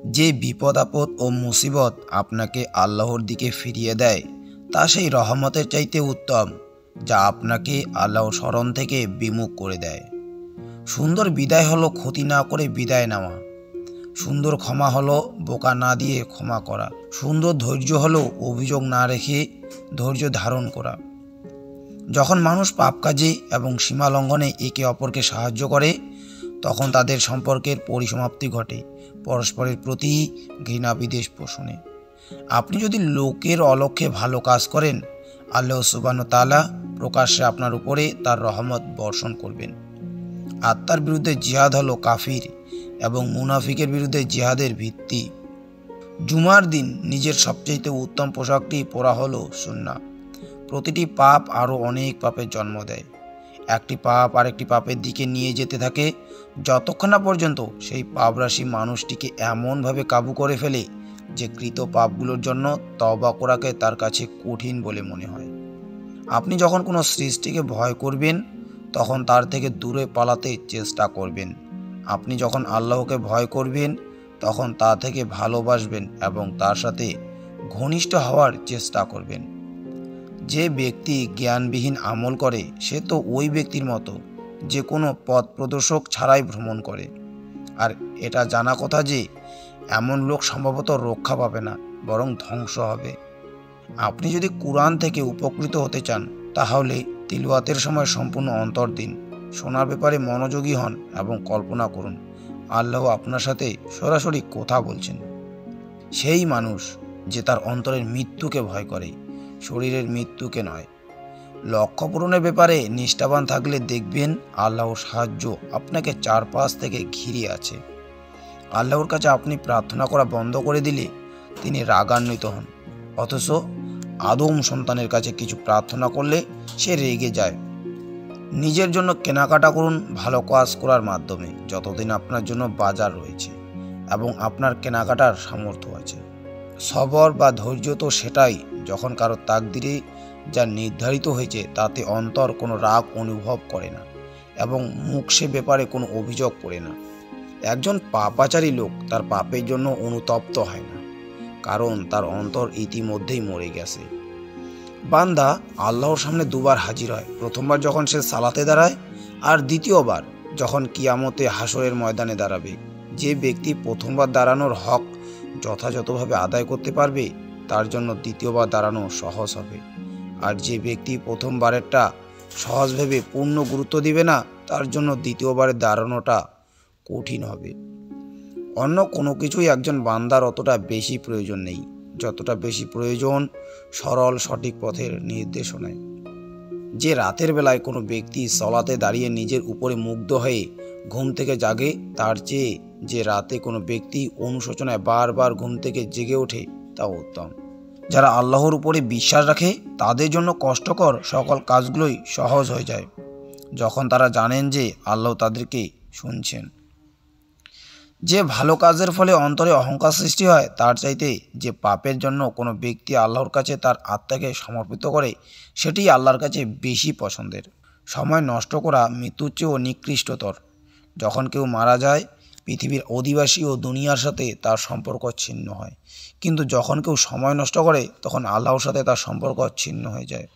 যে বিপদ আপদ ও মুসিবত আপনাকে আল্লাহর দিকে ফিরিয়ে দেয় তা সেই রহমতের চাইতে উত্তম, যা আপনাকে আল্লাহর স্মরণ থেকে বিমুখ করে দেয়। সুন্দর বিদায় হলো ক্ষতি না করে বিদায় নেওয়া। সুন্দর ক্ষমা হলো বোকা না দিয়ে ক্ষমা করা। সুন্দর ধৈর্য হলো অভিযোগ না রেখে ধৈর্য ধারণ করা। যখন মানুষ পাপ কাজে এবং সীমা লঙ্ঘনে একে অপরকে সাহায্য করে, তখন তাদের সম্পর্কের পরিসমাপ্তি ঘটে, পরস্পরের প্রতি ঘৃণা বিদ্বেষ পোষণে। আপনি যদি লোকের অলক্ষ্যে ভালো কাজ করেন, আল্লাহ সুবহানাহু ওয়া তাআলা প্রকাশ্যে আপনার উপরে তার রহমত বর্ষণ করবেন। আত্মার বিরুদ্ধে জিহাদ হলো কাফির এবং মুনাফিকের বিরুদ্ধে জিহাদের ভিত্তি। জুমার দিন নিজের সবচেয়ে উত্তম পোশাকটি পরা হলো সুন্নাহ। প্রতিটি পাপ আরও অনেক পাপের জন্ম দেয়। একটি পাপ আরেকটি পাপের দিকে নিয়ে যেতে থাকে, যতক্ষণ না পর্যন্ত সেই পাপরাশি মানুষটিকে এমনভাবে কাবু করে ফেলে যে কৃত পাপগুলোর জন্য তওবা করাকে তার কাছে কঠিন বলে মনে হয়। আপনি যখন কোনো সৃষ্টিকে ভয় করবেন, তখন তার থেকে দূরে পালাতে চেষ্টা করবেন। আপনি যখন আল্লাহকে ভয় করবেন, তখন তা থেকে ভালোবাসবেন এবং তার সাথে ঘনিষ্ঠ হওয়ার চেষ্টা করবেন। যে ব্যক্তি জ্ঞানবিহীন আমল করে, সে তো ওই ব্যক্তির মতো যে কোনো পথ প্রদর্শক ছাড়াই ভ্রমণ করে। আর এটা জানা কথা যে এমন লোক সম্ভবত রক্ষা পাবে না, বরং ধ্বংস হবে। আপনি যদি কোরআন থেকে উপকৃত হতে চান, তাহলে তিলাওয়াতের সময় সম্পূর্ণ অন্তর দিন, শোনার ব্যাপারে মনোযোগী হন এবং কল্পনা করুন আল্লাহ আপনার সাথে সরাসরি কথা বলছেন। সেই মানুষ যে তার অন্তরের মৃত্যুকে ভয় করে, শরীরের মৃত্যুকে নয়। লক্ষ্য পূরণের ব্যাপারে নিষ্ঠাবান থাকলে দেখবেন আল্লাহর সাহায্য আপনাকে চারপাশ থেকে ঘিরে আছে। আল্লাহর কাছে আপনি প্রার্থনা করা বন্ধ করে দিলে তিনি রাগান্বিত হন, অথচ আদম সন্তানের কাছে কিছু প্রার্থনা করলে সে রেগে যায়। নিজের জন্য কেনাকাটা করুন ভালো কাজ করার মাধ্যমে, যতদিন আপনার জন্য বাজার রয়েছে এবং আপনার কেনাকাটার সামর্থ্য আছে। সবর বা ধৈর্য তো সেটাই যখন কারো তাকদিরে যা নির্ধারিত হয়েছে তাতে অন্তর কোনো রাগ অনুভব করে না এবং মুখ সে ব্যাপারে কোনো অভিযোগ করে না। একজন পাপাচারী লোক তার পাপের জন্য অনুতপ্ত হয় না, কারণ তার অন্তর ইতিমধ্যেই মরে গেছে। বান্দা আল্লাহর সামনে দুবার হাজির হয়, প্রথমবার যখন সে সালাতে দাঁড়ায় আর দ্বিতীয়বার যখন কিয়ামতে হাসরের ময়দানে দাঁড়াবে। যে ব্যক্তি প্রথমবার দাঁড়ানোর হক যথাযথভাবে আদায় করতে পারবে, তার জন্য দ্বিতীয়বার দাঁড়ানো সহজ হবে। আর যে ব্যক্তি প্রথমবারেরটা সহজ ভেবে পূর্ণ গুরুত্ব দিবে না, তার জন্য দ্বিতীয়বারের দাঁড়ানোটা কঠিন হবে। অন্য কোনো কিছুই একজন বান্দার অতটা বেশি প্রয়োজন নেই, যতটা বেশি প্রয়োজন সরল সঠিক পথের নির্দেশনায়। যে রাতের বেলায় কোনো ব্যক্তি সলাতে দাঁড়িয়ে নিজের উপরে মুগ্ধ হয়ে ঘুম থেকে জাগে, তার চেয়ে যে রাতে কোনো ব্যক্তি অনুশোচনায় বারবার ঘুম থেকে জেগে ওঠে তা উত্তম। যারা আল্লাহর উপরে বিশ্বাস রাখে, তাদের জন্য কষ্টকর সকল কাজগুলোই সহজ হয়ে যায়, যখন তারা জানেন যে আল্লাহ তাদেরকে শুনছেন। যে ভালো কাজের ফলে অন্তরে অহংকার সৃষ্টি হয়, তার চাইতে যে পাপের জন্য কোনো ব্যক্তি আল্লাহর কাছে তার আত্মাকে সমর্পিত করে, সেটি আল্লাহর কাছে বেশি পছন্দের। সময় নষ্ট করা মৃত্যুর চেয়েও নিকৃষ্টতর। যখন কেউ মারা যায়, পৃথিবীর অধিবাসী ও দুনিয়ার সাথে তার সম্পর্ক ছিন্ন হয়, কিন্তু যখন কেউ সময় নষ্ট করে, তখন আল্লাহর সাথে তার সম্পর্ক ছিন্ন হয়ে যায়।